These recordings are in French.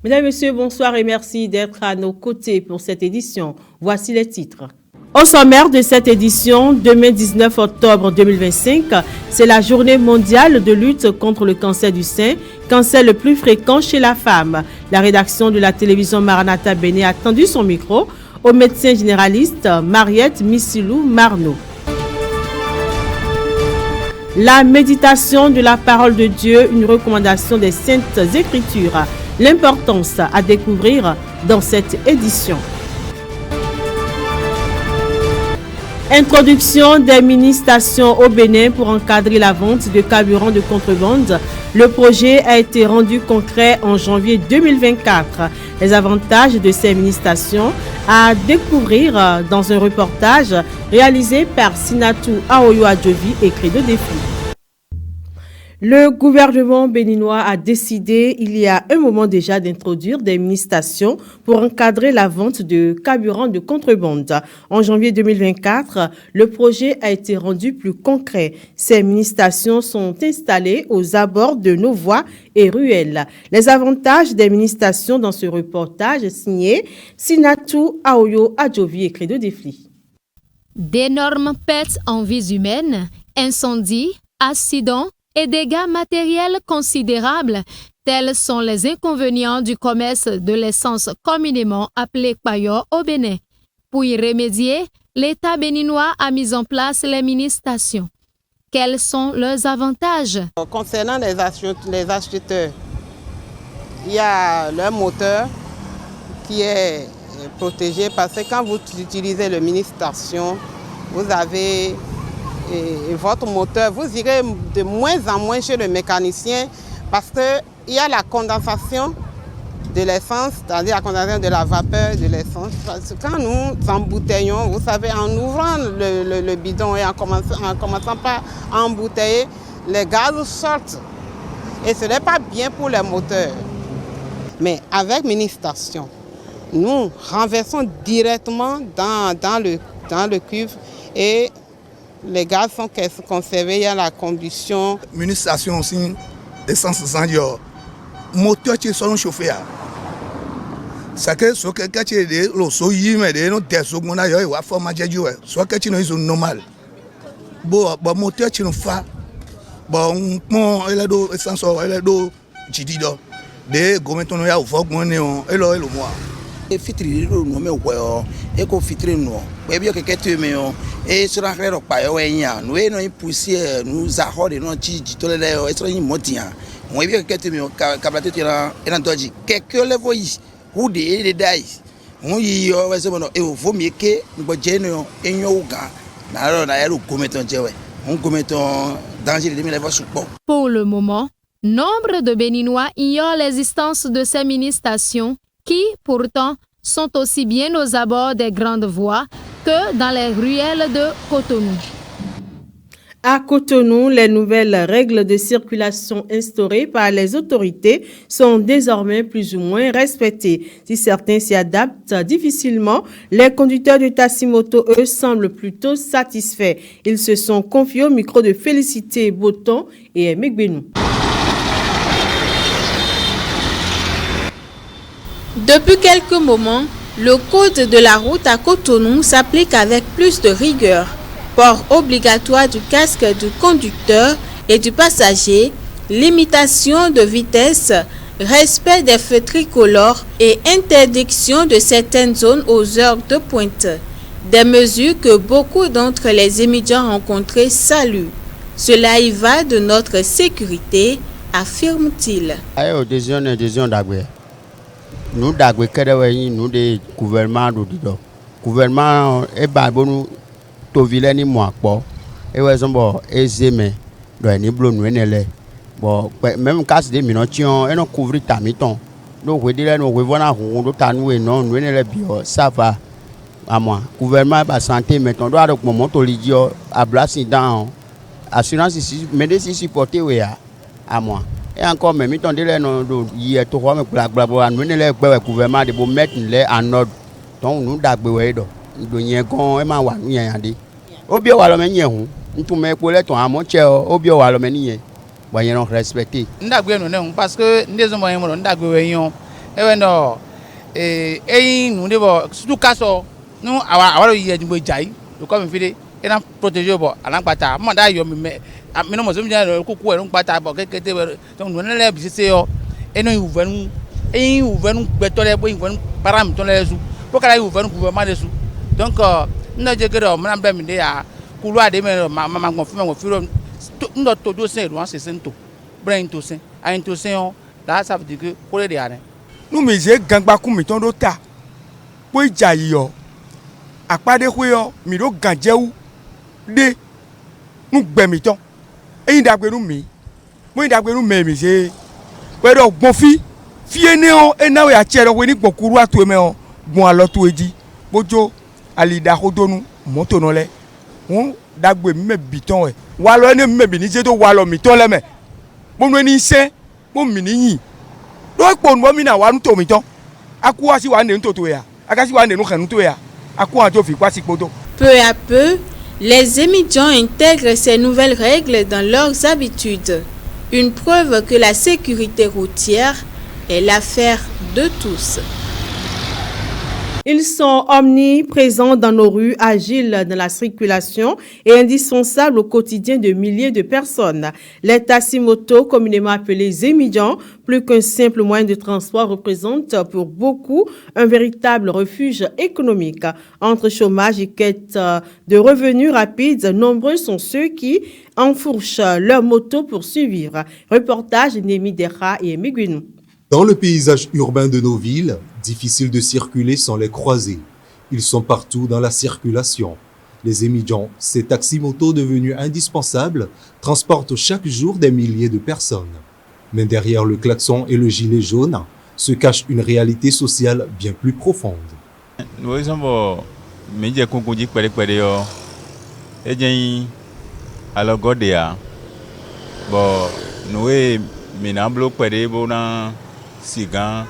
Mesdames et messieurs, bonsoir et merci d'être à nos côtés pour cette édition. Voici les titres. Au sommaire de cette édition, demain 19 octobre 2025, c'est la journée mondiale de lutte contre le cancer du sein, cancer le plus fréquent chez la femme. La rédaction de la télévision Maranatha Bénin a tendu son micro au médecin généraliste Mariette Missilou Marno. La méditation de la parole de Dieu, une recommandation des Saintes Écritures. L'importance à découvrir dans cette édition. Introduction des mini-stations au Bénin pour encadrer la vente de carburant de contrebande. Le projet a été rendu concret en janvier 2024. Les avantages de ces mini-stations à découvrir dans un reportage réalisé par Sinatou Aoyo Adjovi et Credo Défi. Le gouvernement béninois a décidé il y a un moment déjà d'introduire des mini-stations pour encadrer la vente de carburant de contrebande. En janvier 2024, le projet a été rendu plus concret. Ces mini-stations sont installées aux abords de nos voies et ruelles. Les avantages des mini-stations dans ce reportage signé Sinatou Aoyo Adjovi et Credo Défi. D'énormes pertes en vies humaines, incendies, accidents et dégâts matériels considérables, tels sont les inconvénients du commerce de l'essence communément appelé paillot au Bénin. Pour y remédier, l'État béninois a mis en place les mini-stations. Quels sont leurs avantages? Concernant les acheteurs, il y a leur moteur qui est protégé parce que quand vous utilisez le mini-station, vous avez votre moteur, vous irez de moins en moins chez le mécanicien parce qu'il y a la condensation de l'essence, c'est-à-dire la condensation de la vapeur de l'essence. Quand nous embouteillons, vous savez, en ouvrant le bidon et en commençant par embouteiller, les gaz sortent. Et ce n'est pas bien pour les moteurs. Mais avec mini-station, nous renversons directement dans le cuve et les gaz sont conservés, il y a la combustion. Mini-station aussi, essence sans dio. Moteur qui sont chauffés. Ça que ce que tu es le soyi mais de nos tests qu'on a eu à format de jouer. Soit que tu n'es pas normal. Bon moteur tu nous fais. Bon elle a do essence elle a do jidido. De gometo no ya u fog mon néon elo moi. E fitri ro no me wo e ko fitri no we bi o keke tu me o e so na kre pa yo enya no e no impulsier no za hode no chi to le e so yin motia we bi o keke tu me o kabate tu na e na doji keke le vo yi who de dai mo yi yo we se mo no e vo mi ke ngbo je no enyo uga na ro na e ro gometon je we on gometon danger de mi le vo supo. Pour le moment, nombre de Béninois ignorent l'existence de ces mini-stations qui, pourtant, sont aussi bien aux abords des grandes voies que dans les ruelles de Cotonou. À Cotonou, les nouvelles règles de circulation instaurées par les autorités sont désormais plus ou moins respectées. Si certains s'y adaptent difficilement, les conducteurs de taxi-moto, eux, semblent plutôt satisfaits. Ils se sont confiés au micro de Félicité Boton et Aimé Benou. Depuis quelques moments, le code de la route à Cotonou s'applique avec plus de rigueur. Port obligatoire du casque du conducteur et du passager, limitation de vitesse, respect des feux tricolores et interdiction de certaines zones aux heures de pointe. Des mesures que beaucoup d'entre les étudiants rencontrés saluent. Cela y va de notre sécurité, affirme-t-il. Nous d'agwe kedewe nous de gouvernement do gouvernement e ba bonu to vile ni mo apo e we so bo ezeme do ni blo nu enele bo même cas de minotion e no couvrir tamiton do we dire no we vona hu do tanu e no nu enele bio ça va à moi gouvernement ba santé maintenant do avec moment to lidio accident assurance ici médecine supporter we à moi. Et encore même, il y a hier tout le monde qui a le gouvernement de mettre les en ordre. Donc nous d'abord nous y avons un man y a dit. Au bio alors mais nous tout mais pour les temps à mon cher au bio alors mais n'y voyons respecter. Nous d'abord nous parce que nous sommes moyens nous d'abord ouais non et nous devons surtout casso nous avoir eu du bojaï le comme fait et non protéger bon à l'empata manda yo mais non moi je me dis coucou et non pata bon que donc nous ne les visiter et nous ouvrons et ouvrons betole bo ouvrons param ton les sous pour que là ouvrons gouvernement des sous donc nous je que madame ben de à couloir de maman confirme nous tout dossier doit se sento brain to sen a to sen là ça veut dire que pour les derrière nous mais j'ai gangba ku mi ton do ta po ija yo apade ku yo mi do ganjewu de nu gbe mi ton eyin dagbe nu mi mo yin dagbe nu me se pe do gbon fi ene o enawe a chere we ni gbokuru atu me o gbon alo to eji bojo alida hodonu moto no le won dagbe mi me biton e wa lo ni me bi ni je to wa lo mi ton le me mo no ni se mo mi ni yin do po no mi na wa nu to mi ton aku wa si wa ne ntoto ya akasi wa ne nu kan to ya aku an to fi kwa si poto. Peu à peu, les émigrants intègrent ces nouvelles règles dans leurs habitudes. Une preuve que la sécurité routière est l'affaire de tous. Ils sont omniprésents dans nos rues, agiles dans la circulation et indispensables au quotidien de milliers de personnes. Les taxi-motos, communément appelés émigrants, plus qu'un simple moyen de transport, représentent pour beaucoup un véritable refuge économique. Entre chômage et quête de revenus rapides, nombreux sont ceux qui enfourchent leur moto pour survivre. Reportage Némi Dera et Miguinou. Dans le paysage urbain de nos villes, difficile de circuler sans les croiser. Ils sont partout dans la circulation. Les émigrants, ces taxis-motos devenus indispensables, transportent chaque jour des milliers de personnes. Mais derrière le klaxon et le gilet jaune se cache une réalité sociale bien plus profonde. Sigan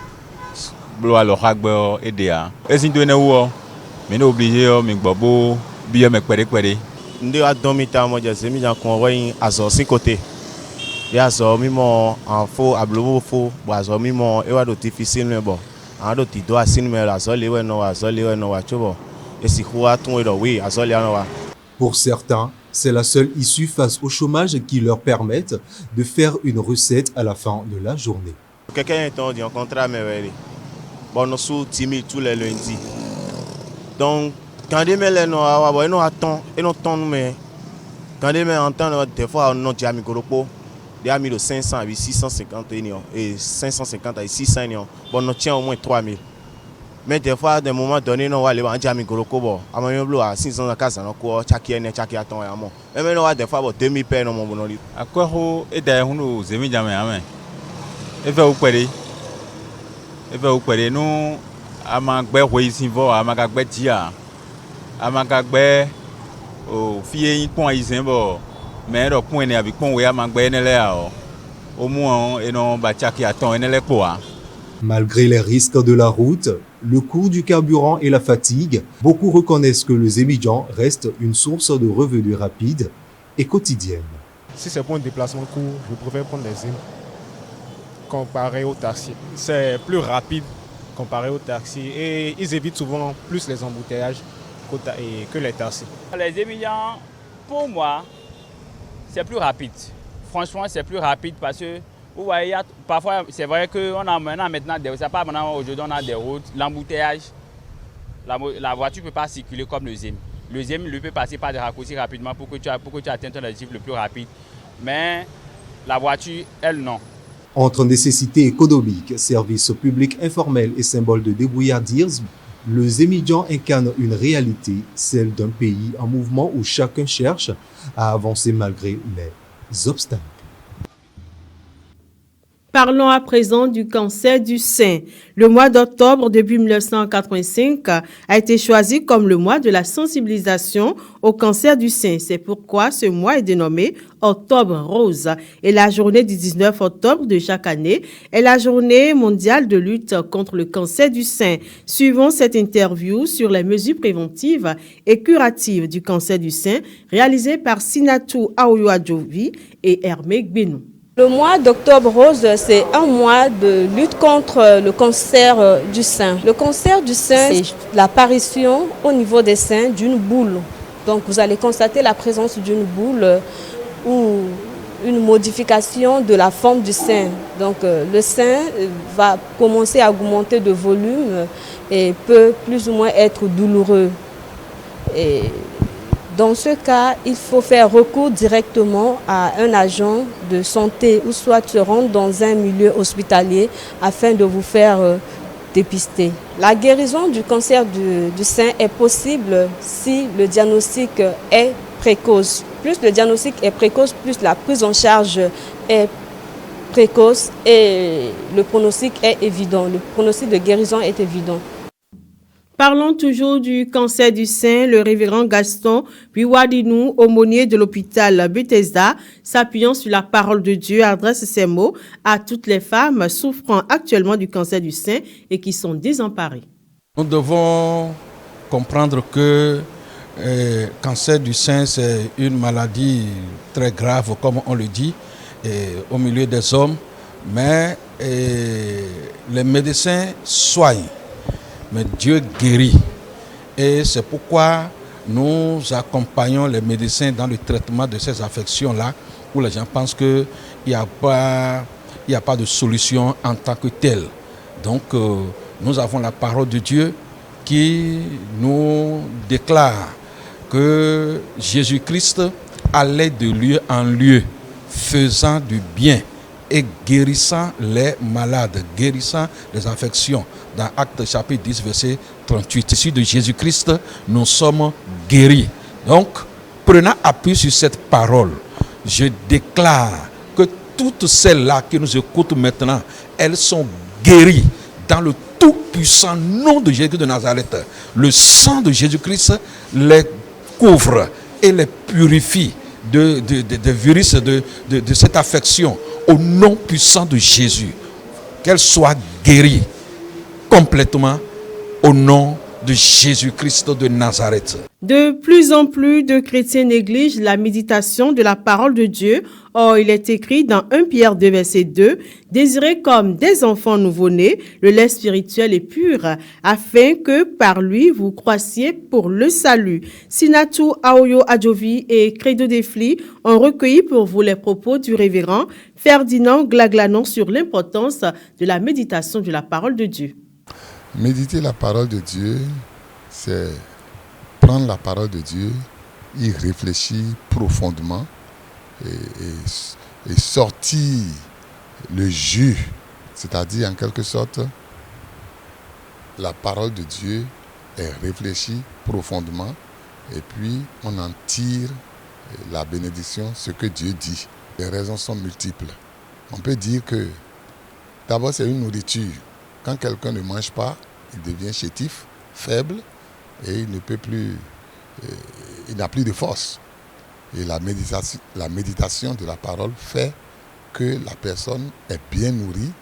blo alo hagbe edea esin do ne wo me no obligé me gbogbo bi me pere nde a domita mo je se mi jan kon yin aso sin côté ya so mimo en fo ablo fo bo aso mimo e wa do ti fi sinu bo an do ti do asin me aso le we no wa chobo e si ho atun e do we aso le an wa. Pour certains, c'est la seule issue face au chômage qui leur permette de faire une recette à la fin de la journée. Quelqu'un est en contrat, mais bon, nous sommes timides tous les lundis. Donc, quand ils me les nous attendent, et nous attendons, mais quand ils me entendent, des fois, on a mis des amis de 500 à 650 et 550 à 600 bon, nous tient au moins 3000. Mais des fois, à des moments donnés, nous allons aller à Migoroko, bon, à mon bleu à 600 à 400, chaque attend à moi. Et maintenant, des fois, 2000 paires dans mon bonheur. À quoi est d'ailleurs nous amis jamais. Eve ukpere nous amagbe hoisinvo amagbe dia amagbe o fie pon isenbo mais ro pon ni abi pon we amagbe nele a o mu et non ba chaki aton nele poa. Malgré les risques de la route, le coût du carburant et la fatigue, beaucoup reconnaissent que les émigrants restent une source de revenus rapides et quotidienne. Si c'est pour un déplacement court, je préfère prendre les îles. Comparé au taxi. C'est plus rapide comparé au taxi et ils évitent souvent plus les embouteillages que les taxis. Les émigrants, pour moi, c'est plus rapide. Franchement, c'est plus rapide parce que vous voyez, parfois, c'est vrai qu'on a maintenant des routes. C'est pas maintenant aujourd'hui, on a des routes, l'embouteillage. La voiture ne peut pas circuler comme le ZEM. Le ZEM lui peut passer par des raccourcis rapidement pour que tu atteignes ton objectif le plus rapide. Mais la voiture, elle, non. Entre nécessités économiques, services publics informels et symboles de débrouillardisme, les émigrants incarnent une réalité, celle d'un pays en mouvement où chacun cherche à avancer malgré les obstacles. Parlons à présent du cancer du sein. Le mois d'octobre depuis 1985 a été choisi comme le mois de la sensibilisation au cancer du sein. C'est pourquoi ce mois est dénommé Octobre Rose. Et la journée du 19 octobre de chaque année est la journée mondiale de lutte contre le cancer du sein. Suivons cette interview sur les mesures préventives et curatives du cancer du sein réalisée par Sinatou Aoyoadjovi et Hermé Gbenou. Le mois d'octobre rose, c'est un mois de lutte contre le cancer du sein. Le cancer du sein, c'est l'apparition au niveau des seins d'une boule. Donc vous allez constater la présence d'une boule ou une modification de la forme du sein. Donc le sein va commencer à augmenter de volume et peut plus ou moins être douloureux. Et dans ce cas, il faut faire recours directement à un agent de santé ou soit se rendre dans un milieu hospitalier afin de vous faire dépister. La guérison du cancer du sein est possible si le diagnostic est précoce. Plus le diagnostic est précoce, plus la prise en charge est précoce et le pronostic est évident. Le pronostic de guérison est évident. Parlons toujours du cancer du sein. Le révérend Gaston Biwadinou, aumônier de l'hôpital Bethesda, s'appuyant sur la parole de Dieu, adresse ces mots à toutes les femmes souffrant actuellement du cancer du sein et qui sont désemparées. Nous devons comprendre que le cancer du sein, c'est une maladie très grave, comme on le dit, au milieu des hommes, mais les médecins soignent. Mais Dieu guérit. Et c'est pourquoi nous accompagnons les médecins dans le traitement de ces affections-là, où les gens pensent qu'il n'y a pas de solution en tant que telle. Donc, nous avons la parole de Dieu qui nous déclare que Jésus-Christ allait de lieu en lieu, faisant du bien et guérissant les malades, guérissant les affections. Dans Actes chapitre 10, verset 38. Ici de Jésus-Christ, nous sommes guéris. Donc, prenant appui sur cette parole, je déclare que toutes celles-là qui nous écoutent maintenant, elles sont guéries dans le tout-puissant nom de Jésus de Nazareth. Le sang de Jésus-Christ les couvre et les purifie de virus de cette affection au nom puissant de Jésus. Qu'elles soient guéries complètement au nom de Jésus-Christ de Nazareth. De plus en plus de chrétiens négligent la méditation de la parole de Dieu. Or, il est écrit dans 1 Pierre 2, verset 2, « Désirez comme des enfants nouveau-nés le lait spirituel et pur, afin que par lui vous croissiez pour le salut. » Sinatou Aoyo Adjovi et Credo Defli ont recueilli pour vous les propos du révérend Ferdinand Glaglanon sur l'importance de la méditation de la parole de Dieu. Méditer la parole de Dieu, c'est prendre la parole de Dieu, y réfléchir profondément et sortir le jus, c'est-à-dire en quelque sorte, la parole de Dieu est réfléchie profondément et puis on en tire la bénédiction, ce que Dieu dit. Les raisons sont multiples. On peut dire que d'abord c'est une nourriture. Quand quelqu'un ne mange pas, il devient chétif, faible, et il ne peut plus, il n'a plus de force. Et la méditation de la parole fait que la personne est bien nourrie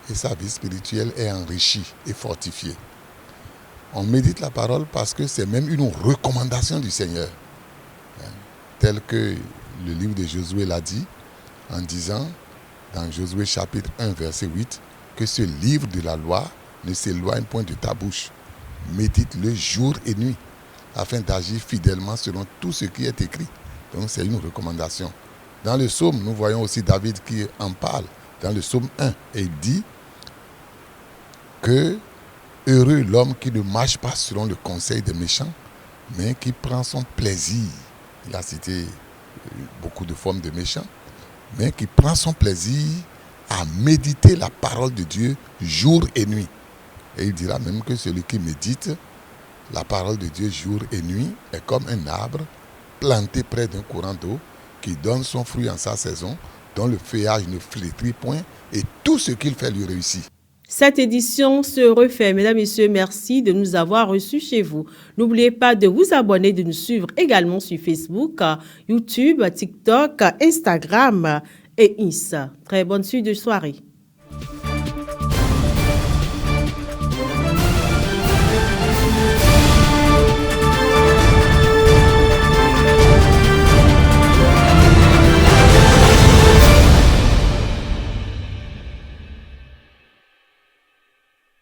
et sa vie spirituelle est enrichie et fortifiée. On médite la parole parce que c'est même une recommandation du Seigneur, tel que le livre de Josué l'a dit, en disant, dans Josué chapitre 1, verset 8, que ce livre de la loi ne s'éloigne point de ta bouche. Médite-le jour et nuit, afin d'agir fidèlement selon tout ce qui est écrit. Donc c'est une recommandation. Dans le psaume, nous voyons aussi David qui en parle, dans le psaume 1, et il dit que heureux l'homme qui ne marche pas selon le conseil des méchants, mais qui prend son plaisir. Il a cité beaucoup de formes de méchants, mais qui prend son plaisir à méditer la parole de Dieu jour et nuit. Et il dira même que celui qui médite la parole de Dieu jour et nuit est comme un arbre planté près d'un courant d'eau qui donne son fruit en sa saison, dont le feuillage ne flétrit point et tout ce qu'il fait lui réussit. Cette édition se refait. Mesdames, Messieurs, merci de nous avoir reçus chez vous. N'oubliez pas de vous abonner, de nous suivre également sur Facebook, YouTube, TikTok, Instagram et Insta. Très bonne suite de soirée.